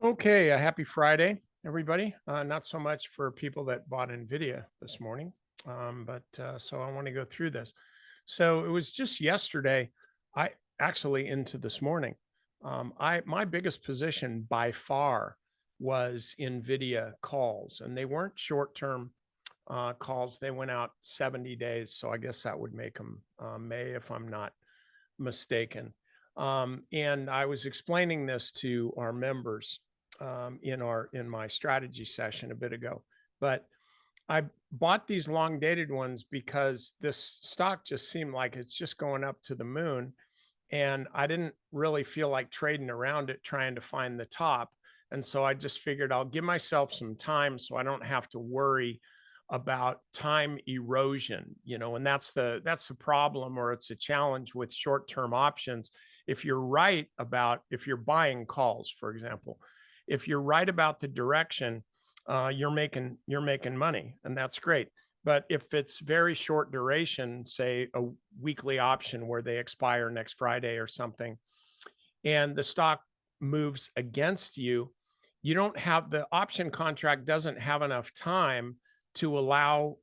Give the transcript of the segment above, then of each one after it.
Okay, happy Friday, everybody. Not so much for people that bought Nvidia this morning, but so I want to go through this. So it was just yesterday, I actually into this morning. I my biggest position by far was Nvidia calls, and they weren't short-term calls. They went out 70 days, so I guess that would make them May if I'm not mistaken. And I was explaining this to our members in my strategy session a bit ago. But I bought these long dated ones because this stock just seemed like it's just going up to the moon. And I didn't really feel like trading around it trying to find the top. And so I just figured I'll give myself some time so I don't have to worry about time erosion, and that's the problem, or it's a challenge with short-term options. If you're right about, if you're buying calls, for example, if you're right about the direction, you're making money, and that's great. But if it's very short duration, say a weekly option where they expire next Friday or something, and the stock moves against you, you don't have the option contract doesn't have enough time to allow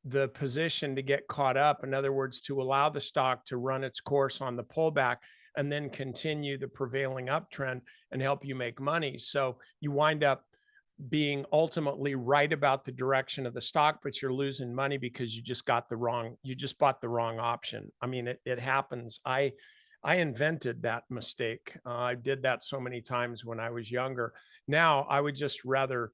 the position to get caught up. In other words, to allow the stock to run its course on the pullback and then continue the prevailing uptrend and help you make money. So you wind up being ultimately right about the direction of the stock, but you're losing money because you just bought the wrong option. I mean, it happens. I invented that mistake. I did that so many times when I was younger. Now I would just rather,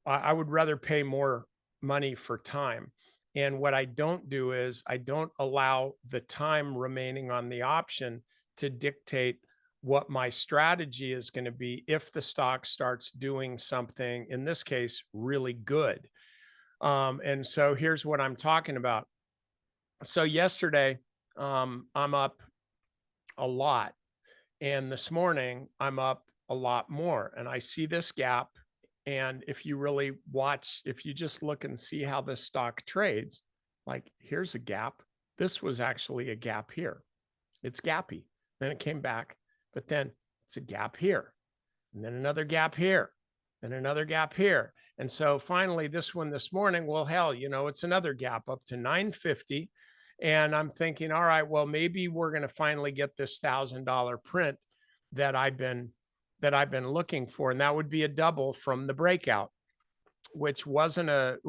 I would rather pay more money for time. And what I don't do is I don't allow the time remaining on the option to dictate what my strategy is going to be if the stock starts doing something, in this case, really good. And so here's what I'm talking about. So yesterday, I'm up a lot. And this morning, I'm up a lot more. And I see this gap. And if you really watch, if you just look and see how this stock trades, like here's a gap. This was actually a gap here. It's gappy. Then it came back, but then it's a gap here, and then another gap here, and another gap here. And so finally, this one this morning, well, hell, it's another gap up to 950. And I'm thinking, all right, well, maybe we're going to finally get this $1,000 print that I've been looking for, and that would be a double from the breakout, which wasn't a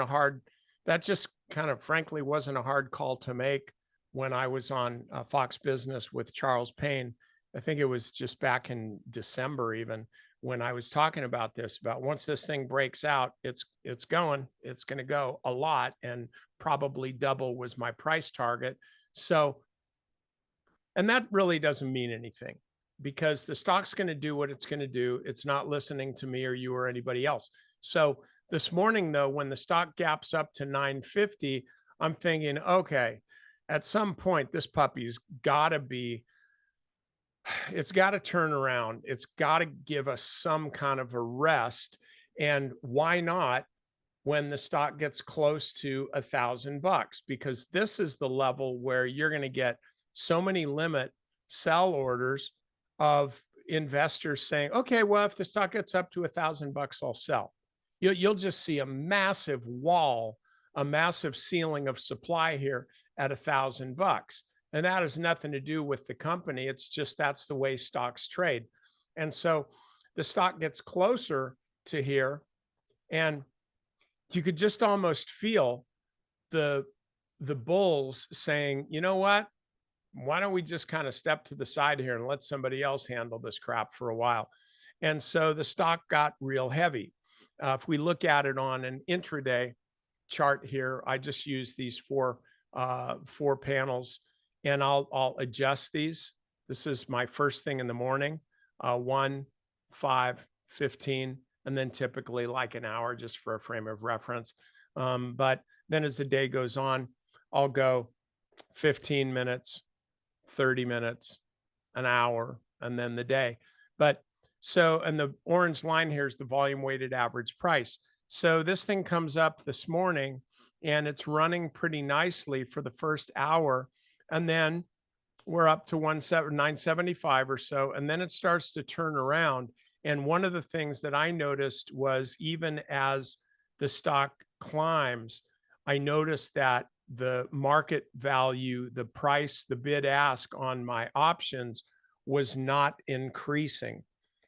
hard. That just kind of frankly wasn't a hard call to make when I was on Fox Business with Charles Payne. I think it was just back in December, even when I was talking about this, about once this thing breaks out, it's going to go a lot, and probably double was my price target. So, and that really doesn't mean anything because the stock's going to do what it's going to do. It's not listening to me or you or anybody else. So this morning, though, when the stock gaps up to 950, I'm thinking, okay, at some point, this puppy's got to be, it's got to turn around. It's got to give us some kind of a rest. And why not when the stock gets close to $1,000? Because this is the level where you're going to get so many limit sell orders of investors saying, okay, well, if the stock gets up to $1,000, I'll sell. You'll just see a massive wall, a massive ceiling of supply here at $1,000. And that has nothing to do with the company. It's just that's the way stocks trade. And so the stock gets closer to here, and you could just almost feel the bulls saying, you know what? Why don't we just kind of step to the side here and let somebody else handle this crap for a while? And so the stock got real heavy. If we look at it on an intraday chart here, I just use these four panels, and I'll adjust these. This is my first thing in the morning, 1, 5, 15, and then typically like an hour just for a frame of reference. But then as the day goes on, I'll go 15 minutes, 30 minutes, an hour, and then the day. But so, and the orange line here is the volume weighted average price. So this thing comes up this morning and it's running pretty nicely for the first hour. And then we're up to 975 or so. And then it starts to turn around. And one of the things that I noticed was even as the stock climbs, I noticed that the market value, the price, the bid ask on my options was not increasing.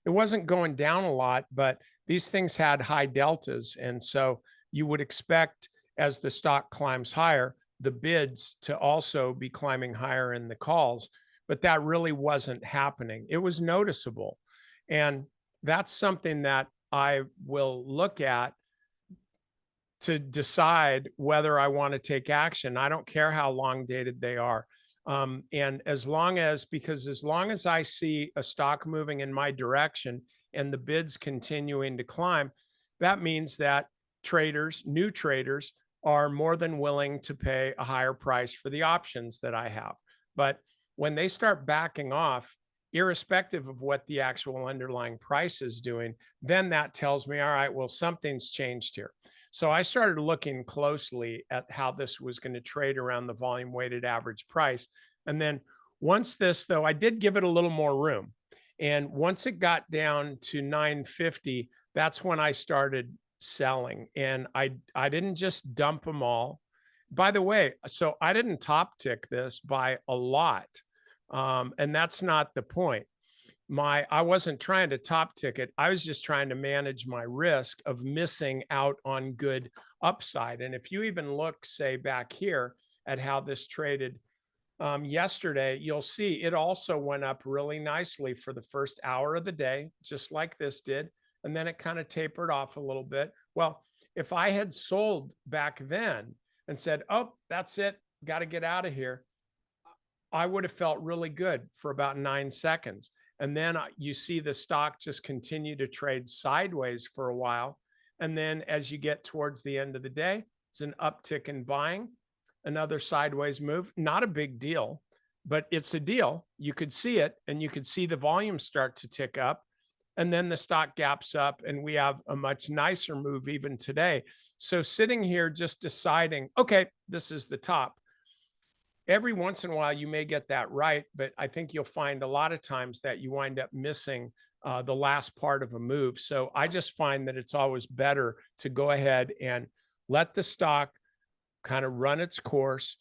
It wasn't going down a lot, but these things had high deltas. And so you would expect as the stock climbs higher, the bids to also be climbing higher in the calls. But that really wasn't happening. It was noticeable. And that's something that I will look at to decide whether I want to take action. I don't care how long dated they are. And because as long as I see a stock moving in my direction and the bids continuing to climb, that means that new traders, are more than willing to pay a higher price for the options that I have. But when they start backing off, irrespective of what the actual underlying price is doing, then that tells me, all right, well, something's changed here. So I started looking closely at how this was going to trade around the volume weighted average price. And then once this, though, I did give it a little more room. And once it got down to 950, that's when I started selling. And I didn't just dump them all. By the way, so I didn't top tick this by a lot. And that's not the point. I wasn't trying to top ticket. I was just trying to manage my risk of missing out on good upside. And if you even look, say, back here at how this traded yesterday, you'll see it also went up really nicely for the first hour of the day, just like this did. And then it kind of tapered off a little bit. Well, if I had sold back then and said, oh, that's it, got to get out of here, I would have felt really good for about 9 seconds. And then you see the stock just continue to trade sideways for a while. And then as you get towards the end of the day, it's an uptick in buying, another sideways move. Not a big deal, but it's a deal. You could see it, and you could see the volume start to tick up. And then the stock gaps up, and we have a much nicer move even today. So sitting here just deciding, okay, this is the top. Every once in a while, you may get that right, but I think you'll find a lot of times that you wind up missing the last part of a move. So I just find that it's always better to go ahead and let the stock kind of run its course,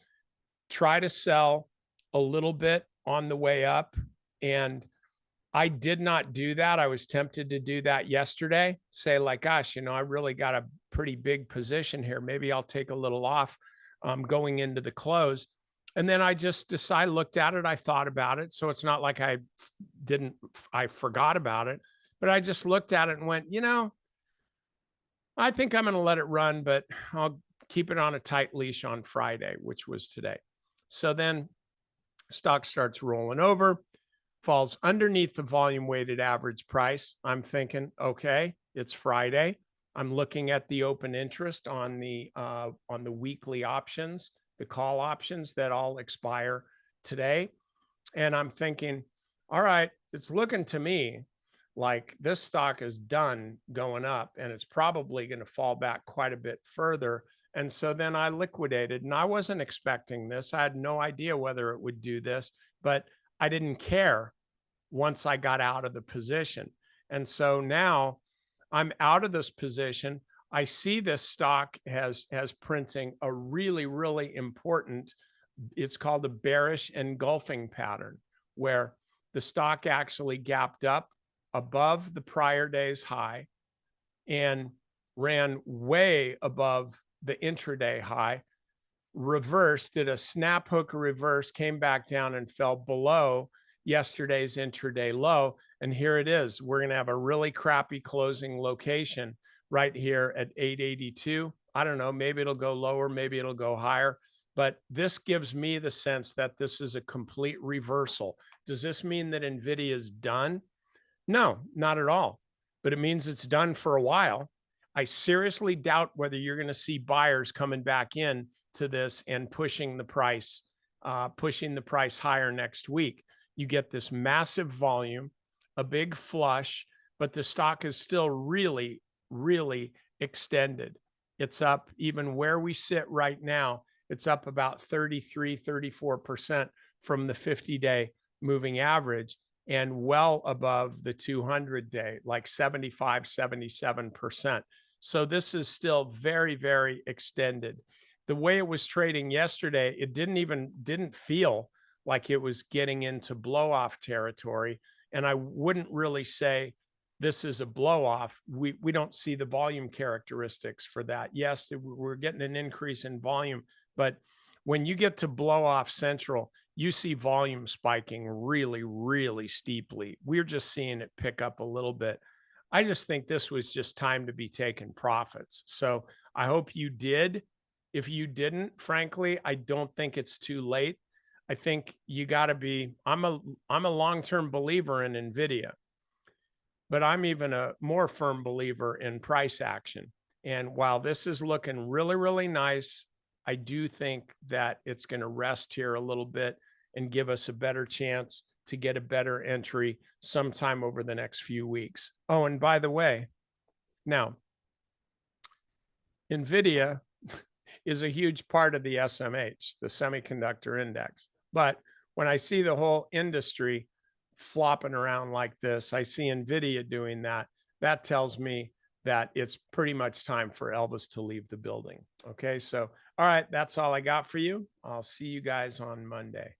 try to sell a little bit on the way up. And I did not do that. I was tempted to do that yesterday, say like, gosh, I really got a pretty big position here. Maybe I'll take a little off going into the close. And then I just decided, looked at it, I thought about it. So it's not like I forgot about it, but I just looked at it and went, I think I'm going to let it run, but I'll keep it on a tight leash on Friday, which was today. So then stock starts rolling over, falls underneath the volume weighted average price. I'm thinking, okay, it's Friday. I'm looking at the open interest on the weekly options, the call options that all expire today. And I'm thinking, all right, it's looking to me like this stock is done going up, and it's probably going to fall back quite a bit further. And so then I liquidated, and I wasn't expecting this. I had no idea whether it would do this, but I didn't care once I got out of the position. And so now I'm out of this position. I see this stock has printing a really, really important, it's called the bearish engulfing pattern, where the stock actually gapped up above the prior day's high and ran way above the intraday high, reversed, did a snap hook reverse, came back down and fell below yesterday's intraday low. And here it is. We're going to have a really crappy closing location right here at 882. I don't know, maybe it'll go lower, maybe it'll go higher, but this gives me the sense that this is a complete reversal. Does this mean that Nvidia is done? No, not at all, but it means it's done for a while. I seriously doubt whether you're going to see buyers coming back in to this and pushing the price higher next week. You get this massive volume, a big flush, but the stock is still really, really extended. It's up, even where we sit right now, it's up about 33, 34% from the 50-day moving average. and well above the 200 day, like 75, 77%. So this is still very, very extended. The way it was trading yesterday, it didn't feel like it was getting into blow off territory. And I wouldn't really say this is a blow off. We don't see the volume characteristics for that. Yes, we're getting an increase in volume, but when you get to blow off central, you see volume spiking really, really steeply. We're just seeing it pick up a little bit. I just think this was just time to be taking profits. So I hope you did. If you didn't, frankly, I don't think it's too late. I think you got to be, I'm a long-term believer in Nvidia, but I'm even a more firm believer in price action. And while this is looking really, really nice, I do think that it's going to rest here a little bit and give us a better chance to get a better entry sometime over the next few weeks. Oh, and by the way, now, NVIDIA is a huge part of the SMH, the semiconductor index. But when I see the whole industry flopping around like this, I see NVIDIA doing that. That tells me that it's pretty much time for Elvis to leave the building. Okay. So, all right. That's all I got for you. I'll see you guys on Monday.